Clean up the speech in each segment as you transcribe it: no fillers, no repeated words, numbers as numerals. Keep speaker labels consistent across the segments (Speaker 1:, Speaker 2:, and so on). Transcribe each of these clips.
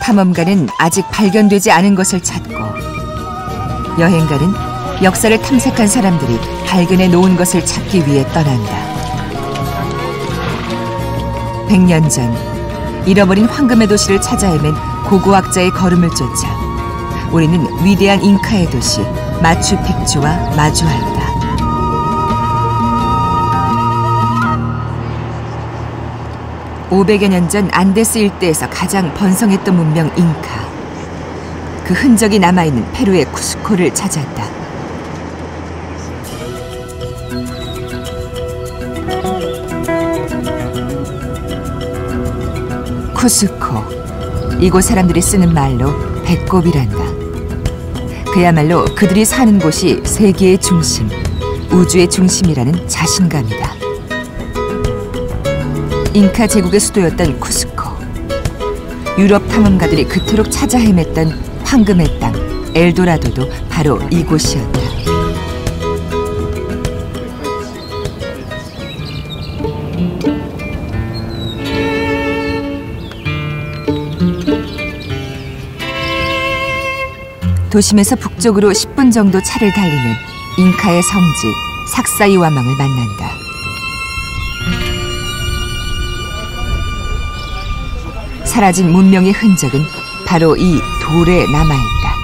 Speaker 1: 탐험가는 아직 발견되지 않은 것을 찾고, 여행가는 역사를 탐색한 사람들이 발견해 놓은 것을 찾기 위해 떠난다. 100년 전 잃어버린 황금의 도시를 찾아 헤맨 고고학자의 걸음을 쫓아 우리는 위대한 잉카의 도시 마추픽추와 마주한다. (500여 년) 전 안데스 일대에서 가장 번성했던 문명 잉카. 그 흔적이 남아있는 페루의 쿠스코를 찾았다. 쿠스코. 이곳 사람들이 쓰는 말로 배꼽이란다. 그야말로 그들이 사는 곳이 세계의 중심, 우주의 중심이라는 자신감이다. 잉카 제국의 수도였던 쿠스코. 유럽 탐험가들이 그토록 찾아 헤맸던 황금의 땅 엘도라도도 바로 이곳이었다. 도심에서 북쪽으로 10분 정도 차를 달리면 잉카의 성지 삭사이와망을 만난다. 사라진 문명의 흔적은 바로 이 돌에 남아있다.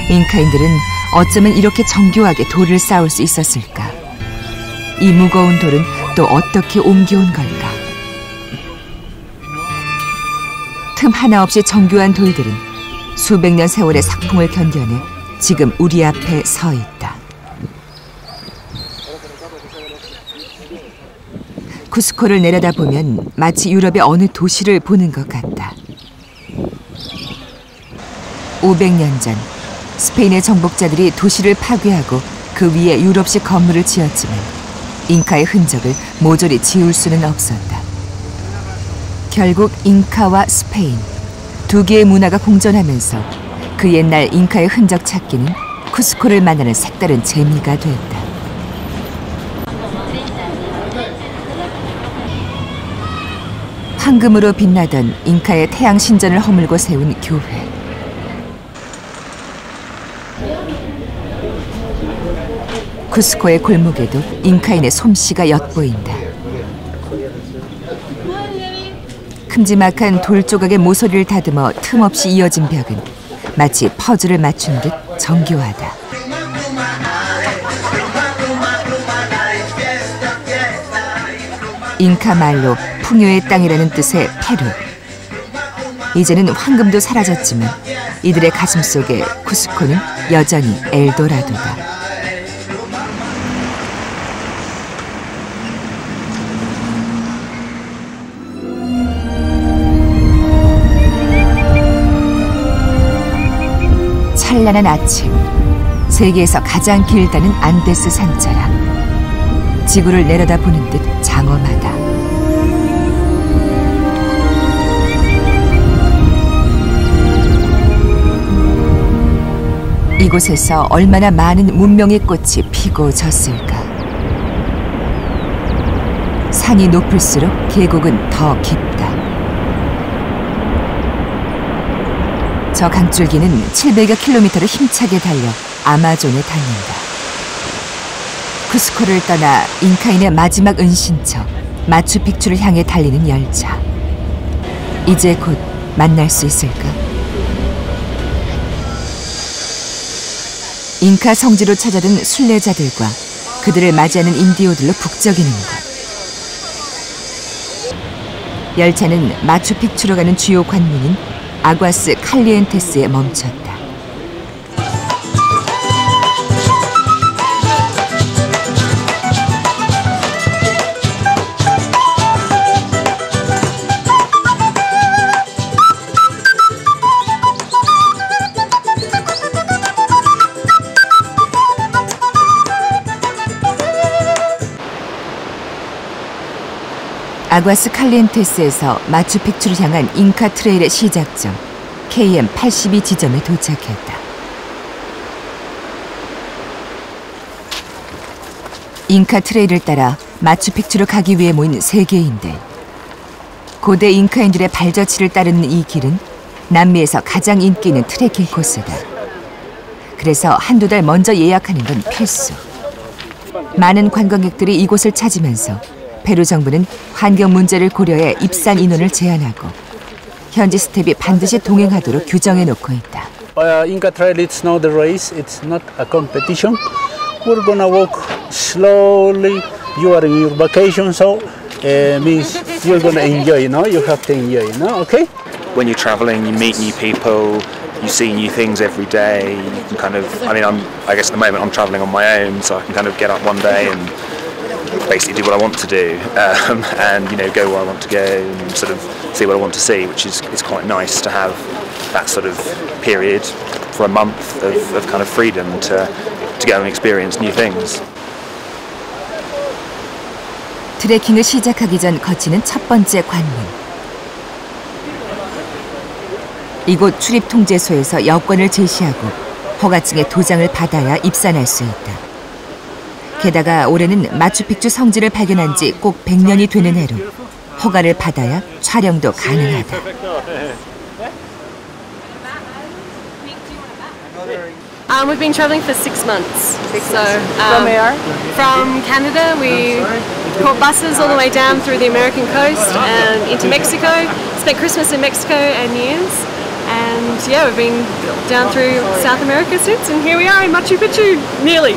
Speaker 1: 잉카인들은 어쩌면 이렇게 정교하게 돌을 쌓을 수 있었을까? 이 무거운 돌은 또 어떻게 옮겨온 걸까? 틈 하나 없이 정교한 돌들은 수백 년 세월의 삭풍을 견뎌내 지금 우리 앞에 서 있다. 쿠스코를 내려다보면 마치 유럽의 어느 도시를 보는 것 같다. 500년 전 스페인의 정복자들이 도시를 파괴하고 그 위에 유럽식 건물을 지었지만 잉카의 흔적을 모조리 지울 수는 없었다. 결국 잉카와 스페인 두 개의 문화가 공존하면서 그 옛날 잉카의 흔적 찾기는 쿠스코를 만나는 색다른 재미가 됐다. 황금으로 빛나던 잉카의 태양 신전을 허물고 세운 교회. 쿠스코의 골목에도 잉카인의 솜씨가 엿보인다. 큼지막한 돌 조각의 모서리를 다듬어 틈없이 이어진 벽은 마치 퍼즐을 맞춘 듯 정교하다. 잉카 말로 풍요의 땅이라는 뜻의 페루. 이제는 황금도 사라졌지만 이들의 가슴 속에 쿠스코는 여전히 엘도라도다. 찬란한 아침, 세계에서 가장 길다는 안데스 산자락. 지구를 내려다보는 듯 장엄하다. 이곳에서 얼마나 많은 문명의 꽃이 피고 졌을까. 산이 높을수록 계곡은 더 깊다. 저 강줄기는 700여 킬로미터를 힘차게 달려 아마존에 닿는다. 쿠스코를 떠나 잉카인의 마지막 은신처 마추픽추를 향해 달리는 열차. 이제 곧 만날 수 있을까? 잉카 성지로 찾아든 순례자들과 그들을 맞이하는 인디오들로 북적이는 곳. 열차는 마추픽추로 가는 주요 관문인 아과스 칼리엔테스에 멈췄다. 아과스 칼리엔테스에서 마추픽추를 향한 잉카 트레일의 시작점 KM 82 지점에 도착했다. 잉카 트레일을 따라 마추픽추로 가기 위해 모인 세계인들. 고대 잉카인들의 발자취를 따르는 이 길은 남미에서 가장 인기 있는 트레킹 코스다. 그래서 한두 달 먼저 예약하는 건 필수. 많은 관광객들이 이곳을 찾으면서 페루 정부는 환경 문제를 고려해 입산 인원을 제한하고 현지 스텝이 반드시 동행하도록 규정해 놓고 있다.
Speaker 2: Inca Trail, it's not a race, it's not a competition. We're gonna walk slowly. You are in your vacation, so means you're gonna enjoy, you know? You have to enjoy, you know? Okay?
Speaker 3: When you're traveling, you meet new people, you see new things every day. You can kind of, I guess at the moment I'm traveling on my own, so I can kind of get up one day and basically do what I want to do, and go where I want to go and sort of see what I want to see, which is quite nice to have that sort of period for a month of kind of freedom to go and experience new things.
Speaker 1: 트레킹을 시작하기 전 거치는 첫 번째 관문. 이곳 출입통제소에서 여권을 제시하고 허가증의 도장을 받아야 입산할 수 있다. 게다가 올해는 마추픽추 성지를 발견한 지 꼭 100년이 되는 해로 허가를 받아야 촬영도 가능하다.
Speaker 4: We've been traveling for 6 months. From where? From Canada. We caught buses all the way down through the American coast and into Mexico. Spent Christmas in Mexico and New Year's. And yeah, we've been down through South America since, and here we are in Machu Picchu, nearly.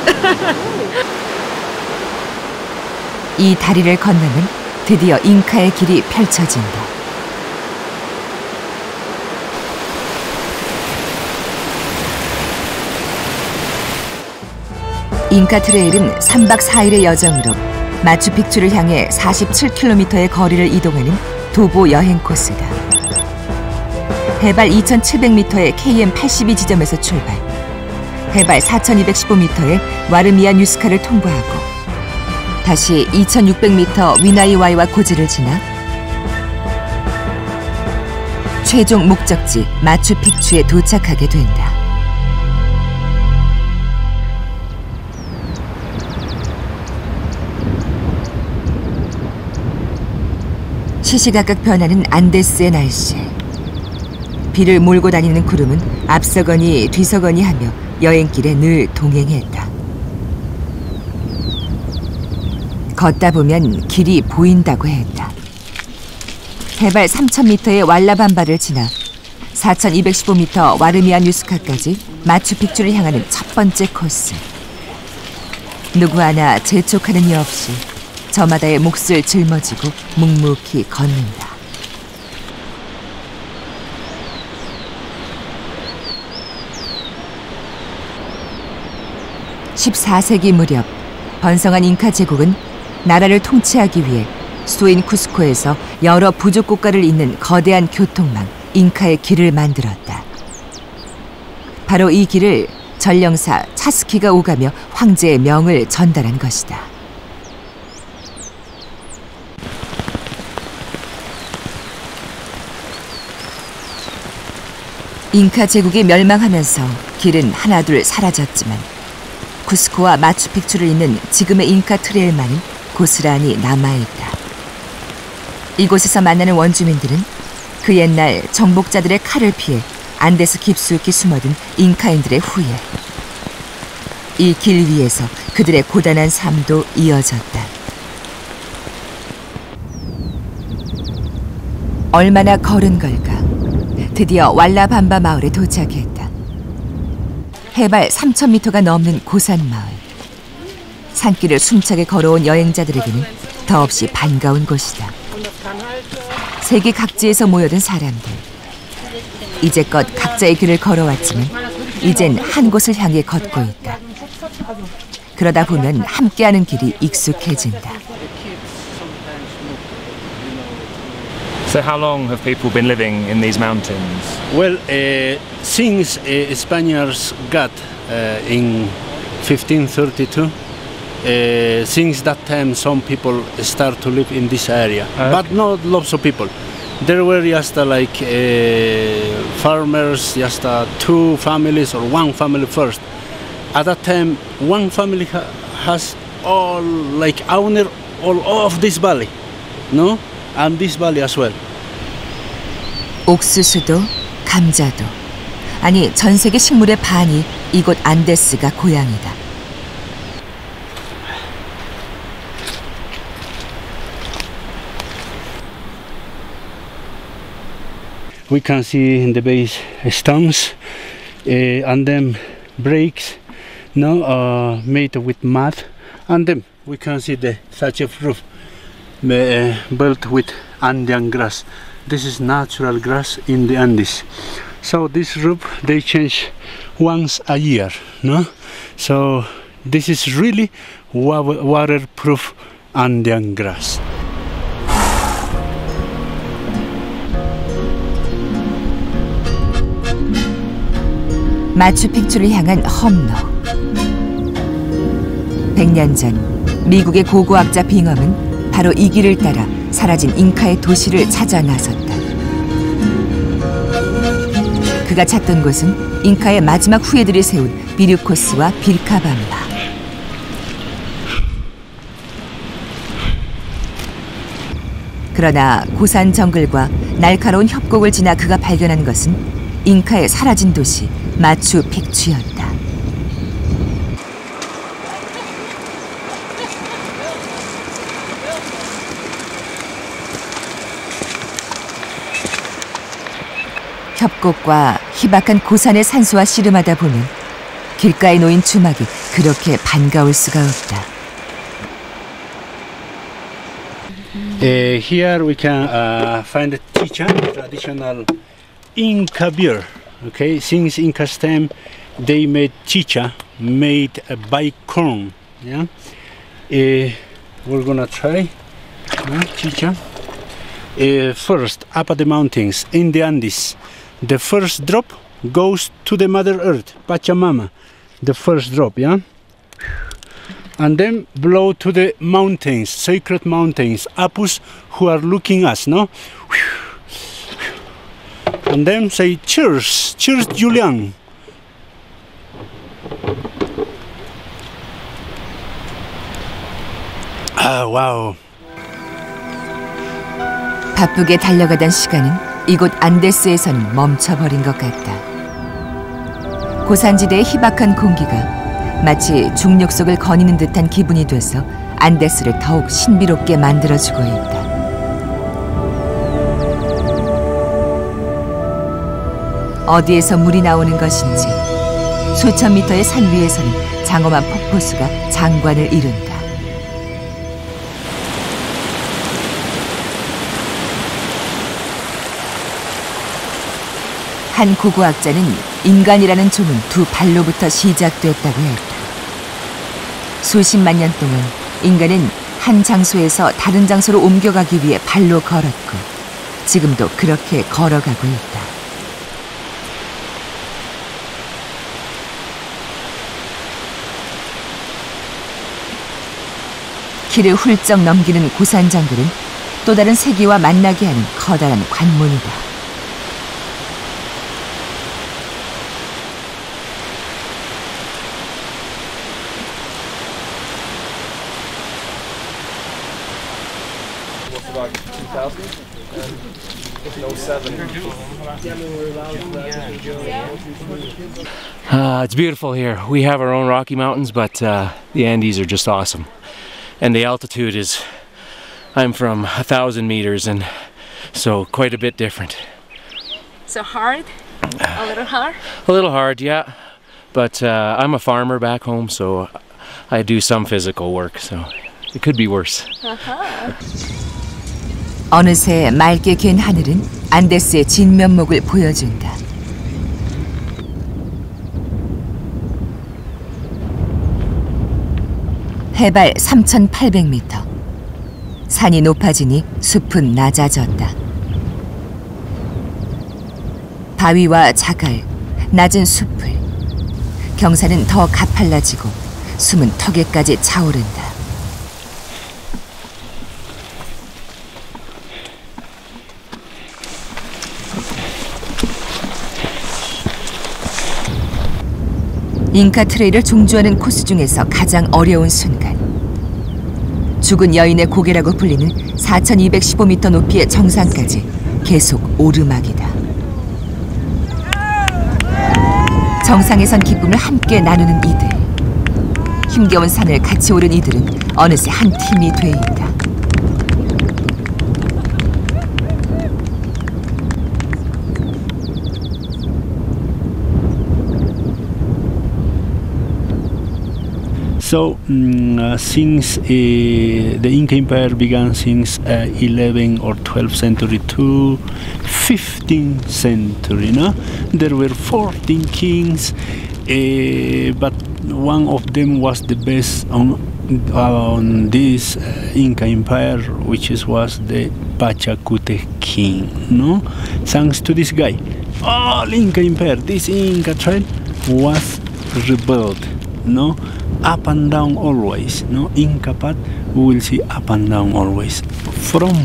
Speaker 1: 이 다리를 건너면 드디어 잉카의 길이 펼쳐진다. 잉카 트레일은 3박 4일의 여정으로 마추픽추를 향해 47km의 거리를 이동하는 도보 여행 코스다. 해발 2,700m의 KM82 지점에서 출발, 해발 4,215m의 와르미아 뉴스카를 통과하고 다시 2,600m 위나이와이와 고지를 지나 최종 목적지 마추픽추에 도착하게 된다. 시시각각 변하는 안데스의 날씨. 비를 몰고 다니는 구름은 앞서거니 뒤서거니 하며 여행길에 늘 동행했다. 걷다 보면 길이 보인다고 했다. 해발 3,000m의 왈라밤바를 지나 4,215m 와르미아 뉴스카까지 마추픽추를 향하는 첫 번째 코스. 누구 하나 재촉하는 이 없이 저마다의 몫을 짊어지고 묵묵히 걷는다. (14세기) 무렵 번성한 잉카 제국은 나라를 통치하기 위해 수도인 쿠스코에서 여러 부족 국가를 잇는 거대한 교통망 잉카의 길을 만들었다. 바로 이 길을 전령사 차스키가 오가며 황제의 명을 전달한 것이다. 잉카 제국이 멸망하면서 길은 하나둘 사라졌지만 쿠스코와 마추픽추를 잇는 지금의 잉카 트레일만은 고스란히 남아있다. 이곳에서 만나는 원주민들은 그 옛날 정복자들의 칼을 피해 안데스 깊숙이 숨어든 잉카인들의 후예. 이 길 위에서 그들의 고단한 삶도 이어졌다. 얼마나 걸은 걸까? 드디어 왈라밤바 마을에 도착했다. 해발 3,000m가 넘는 고산 마을. 산길을 숨차게 걸어온 여행자들에게는 더없이 반가운 곳이다. 세계 각지에서 모여든 사람들. 이제껏 각자의 길을 걸어왔지만 이젠 한 곳을 향해 걷고 있다. 그러다 보면 함께하는 길이 익숙해진다.
Speaker 3: So how long have people been living in these mountains?
Speaker 2: Well, since Spaniards got in 1532, since that time some people start to live in this area, but not lots of people. There were just farmers, just 2 families or 1 family first. At that time, 1 family has all owner all of this valley, no, and this valley as well.
Speaker 1: 옥수수도 감자도, 아니 전 세계 식물의 반이 이곳 안데스가 고향이다.
Speaker 2: We can see in the base stones and then breaks, no, made with mud, and then we can see the thatch of roof built with Andean grass. This is natural grass in the Andes. So this roof they change once a year, no? So this is really waterproof Andean grass.
Speaker 1: 마추픽추를 향한 험로. 100년 전 미국의 고고학자 빙엄은 바로 이 길을 따라 사라진 잉카의 도시를 찾아 나섰다. 그가 찾던 곳은 잉카의 마지막 후예들이 세운 비류코스와 빌카밤바. 그러나 고산 정글과 날카로운 협곡을 지나 그가 발견한 것은 잉카의 사라진 도시 마추픽추였다. 협곡과 희박한 고산의 산수와 씨름하다 보면 길가에 놓인 주막이 그렇게 반가울 수가 없다.
Speaker 2: Here we can find the chicha, traditional Inca beer. Okay, since Inca's time, they made chicha made by corn. Yeah, we're gonna try chicha. First, up at the mountains in the Andes, the first drop goes to the Mother Earth, Pachamama. The first drop, yeah. And then blow to the mountains, sacred mountains, Apus who are looking us, no? And then say cheers, cheers Julian. Ah, wow.
Speaker 1: 바쁘게 달려가던 시간은 이곳 안데스에선 멈춰버린 것 같다. 고산지대의 희박한 공기가 마치 중력 속을 거니는 듯한 기분이 돼서 안데스를 더욱 신비롭게 만들어주고 있다. 어디에서 물이 나오는 것인지 수천 미터의 산 위에서는 장엄한 폭포수가 장관을 이룬다. 한 고고학자는 인간이라는 종은 두 발로부터 시작됐다고 했다. 수십만 년 동안 인간은 한 장소에서 다른 장소로 옮겨가기 위해 발로 걸었고 지금도 그렇게 걸어가고 있다. 길을 훌쩍 넘기는 고산 정글은 또 다른 세계와 만나게 하는 커다란 관문이다.
Speaker 5: It's beautiful here. We have our own Rocky Mountains, but the Andes are just awesome. And the altitude is, I'm from 1,000 meters, and so quite a bit different.
Speaker 4: So hard? A little hard?
Speaker 5: A little hard, yeah. But I'm a farmer back home, so I do some physical work, so it could be worse.
Speaker 1: 어느새 맑게 갠 하늘은 안데스의 진면목을 보여준다. 해발 3,800m. 산이 높아지니 숲은 낮아졌다. 바위와 자갈, 낮은 숲을. 경사는 더 가팔라지고 숨은 턱에까지 차오른다. 잉카 트레일을 종주하는 코스 중에서 가장 어려운 순간. 죽은 여인의 고개라고 불리는 4,215m 높이의 정상까지 계속 오르막이다. 정상에 선 기쁨을 함께 나누는 이들. 힘겨운 산을 같이 오른 이들은 어느새 한 팀이 돼 있다.
Speaker 2: So since the Inca Empire began since 11th or 12th century to 15th century, no? There were 14 kings, but one of them was the best on this Inca Empire, which was the Pachacute king, no? Thanks to this guy, all Inca Empire, this Inca tribe was rebuilt, no? Up and down always, no? Inca path, we will see up and down always, from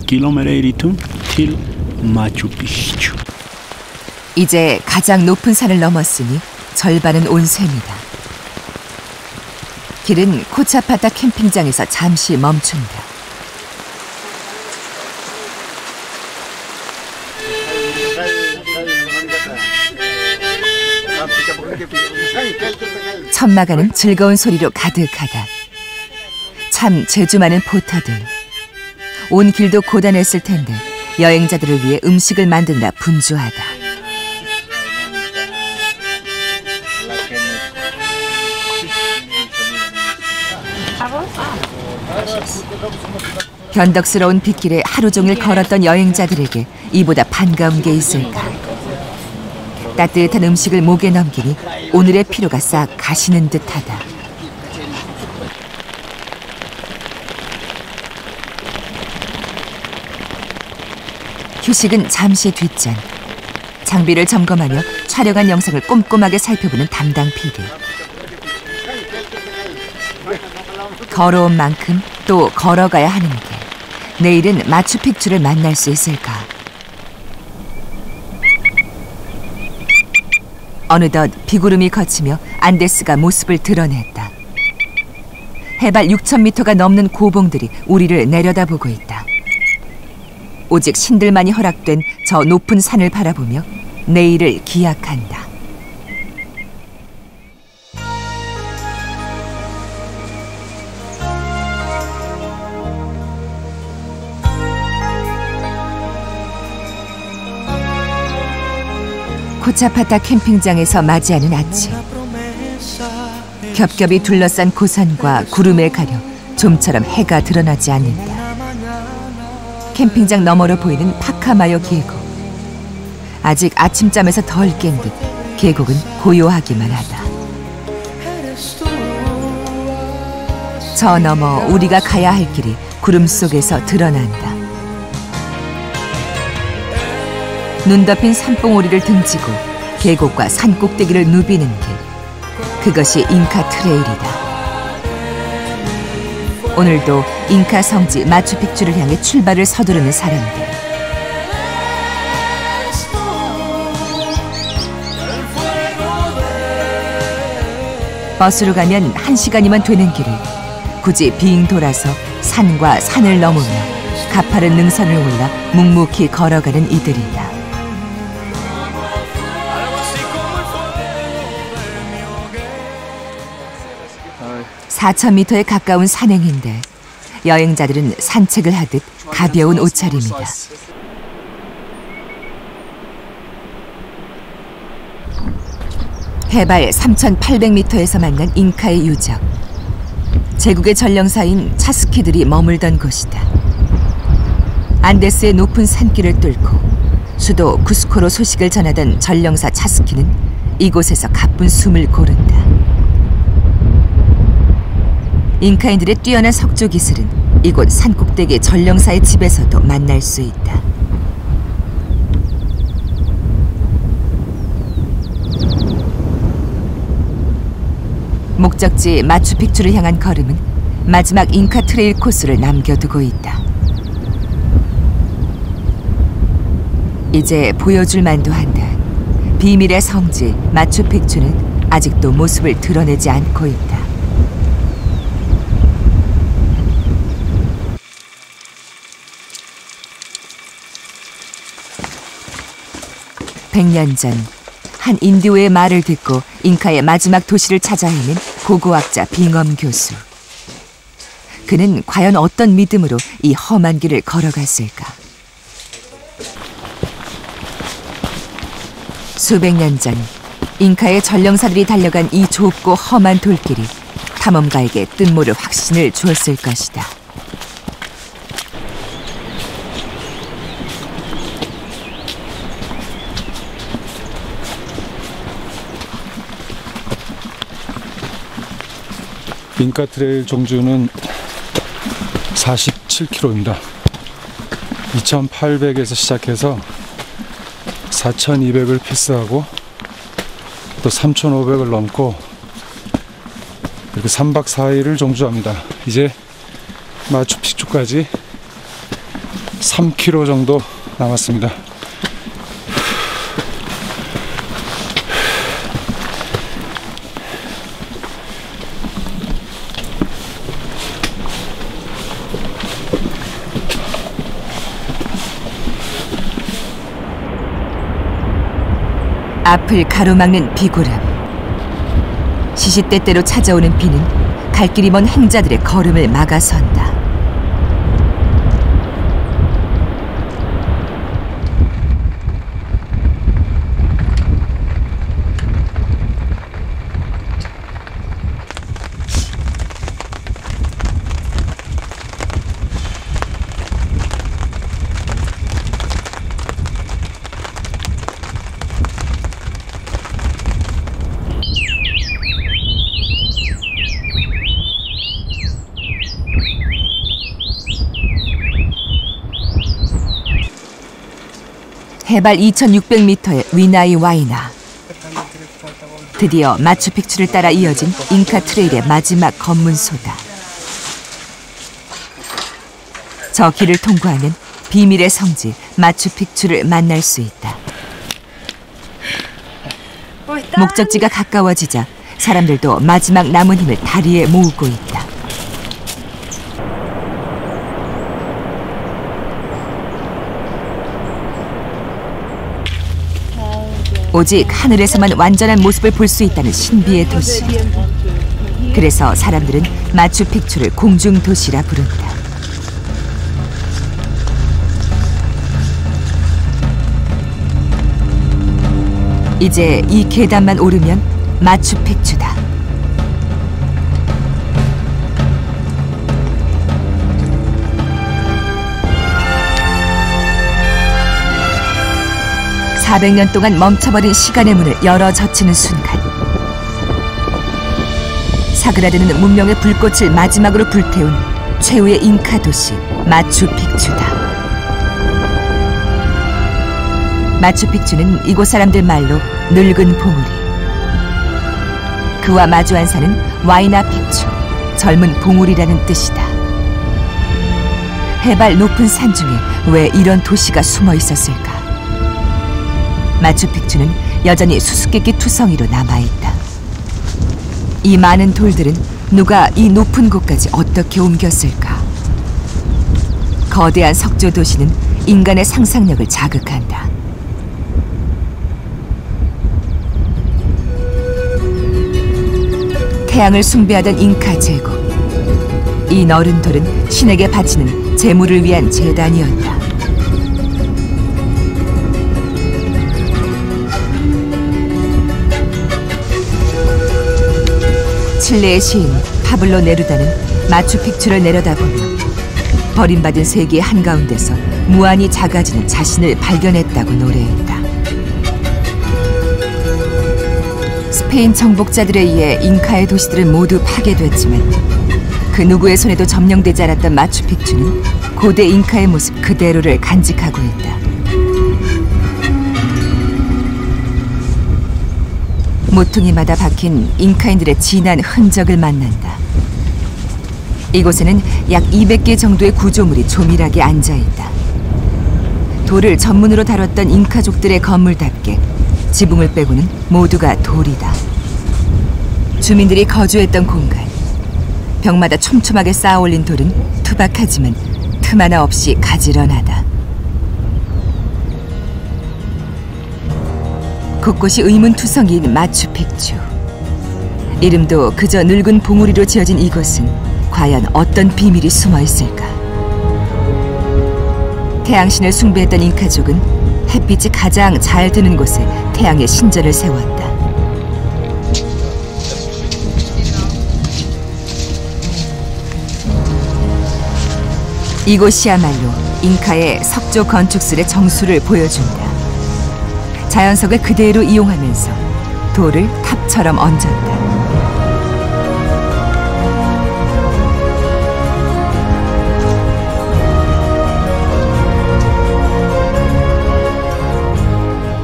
Speaker 2: kilometer 82 till Machu Picchu.
Speaker 1: 이제 가장 높은 산을 넘었으니 절반은 온 셈이다. 길은 코차파타 캠핑장에서 잠시 멈춘다. 천막아는 즐거운 소리로 가득하다. 참 재주 많은 포터들. 온 길도 고단했을 텐데 여행자들을 위해 음식을 만드느라 분주하다. 변덕스러운 빗길에 하루 종일 걸었던 여행자들에게 이보다 반가운 게 있을까. 따뜻한 음식을 목에 넘기니 오늘의 피로가 싹 가시는 듯하다. 휴식은 잠시 뒷전. 장비를 점검하며 촬영한 영상을 꼼꼼하게 살펴보는 담당 PD. 걸어온 만큼 또 걸어가야 하는 게 내일은 마추픽추를 만날 수 있을까. 어느덧 비구름이 걷히며 안데스가 모습을 드러냈다. 해발 6,000m가 넘는 고봉들이 우리를 내려다보고 있다. 오직 신들만이 허락된 저 높은 산을 바라보며 내일을 기약한다. 코차파타 캠핑장에서 맞이하는 아침. 겹겹이 둘러싼 고산과 구름에 가려 좀처럼 해가 드러나지 않는다. 캠핑장 너머로 보이는 파카마요 계곡. 아직 아침잠에서 덜 깬 듯 계곡은 고요하기만 하다. 저 너머 우리가 가야 할 길이 구름 속에서 드러난다. 눈 덮인 산봉우리를 등지고 계곡과 산 꼭대기를 누비는 길. 그것이 잉카 트레일이다. 오늘도 잉카 성지 마추픽추를 향해 출발을 서두르는 사람들. 버스로 가면 1시간이면 되는 길을 굳이 빙 돌아서 산과 산을 넘으며 가파른 능선을 올라 묵묵히 걸어가는 이들이다. 4,000m에 가까운 산행인데 여행자들은 산책을 하듯 가벼운 옷차림이다. 해발 3,800m에서 만난 잉카의 유적. 제국의 전령사인 차스키들이 머물던 곳이다. 안데스의 높은 산길을 뚫고 수도 쿠스코로 소식을 전하던 전령사 차스키는 이곳에서 가쁜 숨을 고른다. 잉카인들의 뛰어난 석조 기술은 이곳 산꼭대기 전령사의 집에서도 만날 수 있다. 목적지 마추픽추를 향한 걸음은 마지막 잉카 트레일 코스를 남겨두고 있다. 이제 보여줄 만도 한다. 비밀의 성지 마추픽추는 아직도 모습을 드러내지 않고 있다. (100년) 전 한 인디오의 말을 듣고 잉카의 마지막 도시를 찾아 헤맨 고고학자 빙엄 교수. 그는 과연 어떤 믿음으로 이 험한 길을 걸어갔을까? 수백 년 전 잉카의 전령사들이 달려간 이 좁고 험한 돌길이 탐험가에게 뜻모를 확신을 주었을 것이다.
Speaker 6: 잉카 트레일 종주는 47km입니다. 2800에서 시작해서 4200을 패스하고 또 3500을 넘고 이렇게 3박 4일을 종주합니다. 이제 마추픽추까지 3km 정도 남았습니다.
Speaker 1: 앞을 가로막는 비구름. 시시때때로 찾아오는 비는 갈 길이 먼 행자들의 걸음을 막아선다. 해발 2600m의 위나이 와이나. 드디어 마추픽추를 따라 이어진 잉카 트레일의 마지막 검문소다. 저 길을 통과하면 비밀의 성지 마추픽추를 만날 수 있다. 목적지가 가까워지자 사람들도 마지막 남은 힘을 다리에 모으고 있다. 오직 하늘에서만 완전한 모습을 볼 수 있다는 신비의 도시. 그래서 사람들은 마추픽추를 공중도시라 부른다. 이제 이 계단만 오르면 마추픽추다. (400년) 동안 멈춰버린 시간의 문을 열어 젖히는 순간, 사그라드는 문명의 불꽃을 마지막으로 불태운 최후의 잉카 도시 마추픽추다. 마추픽추는 이곳 사람들 말로 늙은 봉우리. 그와 마주한 산은 와이나 픽추, 젊은 봉우리라는 뜻이다. 해발 높은 산 중에 왜 이런 도시가 숨어 있었을까? 마추픽추는 여전히 수수께끼 투성이로 남아있다. 이 많은 돌들은 누가 이 높은 곳까지 어떻게 옮겼을까? 거대한 석조 도시는 인간의 상상력을 자극한다. 태양을 숭배하던 잉카 제국. 이 너른 돌은 신에게 바치는 제물을 위한 제단이었다. 칠레의 시인 파블로 네루다는 마추픽추를 내려다보며 버림받은 세계 한가운데서 무한히 작아지는 자신을 발견했다고 노래했다. 스페인 정복자들에 의해 잉카의 도시들은 모두 파괴됐지만 그 누구의 손에도 점령되지 않았던 마추픽추는 고대 잉카의 모습 그대로를 간직하고 있다. 모퉁이마다 박힌 잉카인들의 진한 흔적을 만난다. 이곳에는 약 200개 정도의 구조물이 조밀하게 앉아있다. 돌을 전문으로 다뤘던 잉카족들의 건물답게 지붕을 빼고는 모두가 돌이다. 주민들이 거주했던 공간. 벽마다 촘촘하게 쌓아올린 돌은 투박하지만 틈 하나 없이 가지런하다. 곳곳이 의문투성이인 마추픽추. 이름도 그저 늙은 봉우리로 지어진 이곳은 과연 어떤 비밀이 숨어 있을까? 태양신을 숭배했던 잉카족은 햇빛이 가장 잘 드는 곳에 태양의 신전을 세웠다. 이곳이야말로 잉카의 석조 건축술의 정수를 보여준다. 자연석을 그대로 이용하면서 돌을 탑처럼 얹었다.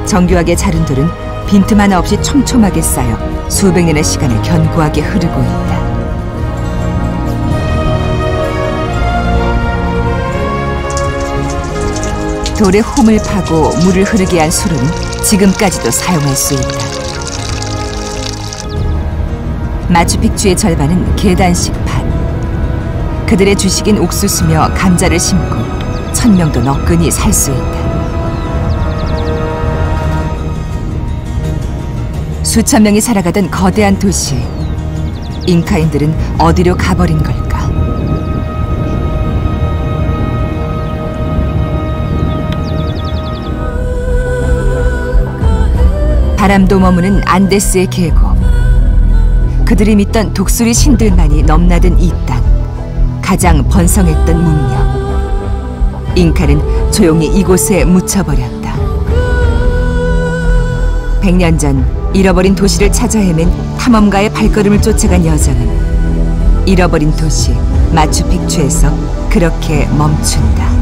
Speaker 1: 정교하게 자른 돌은 빈틈 하나 없이 촘촘하게 쌓여 수백 년의 시간을 견고하게 흐르고 있다. 돌에 홈을 파고 물을 흐르게 한 수로는 지금까지도 사용할 수 있다. 마추픽추의 절반은 계단식 밭. 그들의 주식인 옥수수며 감자를 심고 1000명도 너끈히 살 수 있다. 수천 명이 살아가던 거대한 도시. 잉카인들은 어디로 가버린 걸까? 바람도 머무는 안데스의 계곡. 그들이 믿던 독수리 신들만이 넘나든 이 땅. 가장 번성했던 문명. 잉카는 조용히 이곳에 묻혀버렸다. 100년 전 잃어버린 도시를 찾아 헤맨 탐험가의 발걸음을 쫓아간 여정은 잃어버린 도시 마추픽추에서 그렇게 멈춘다.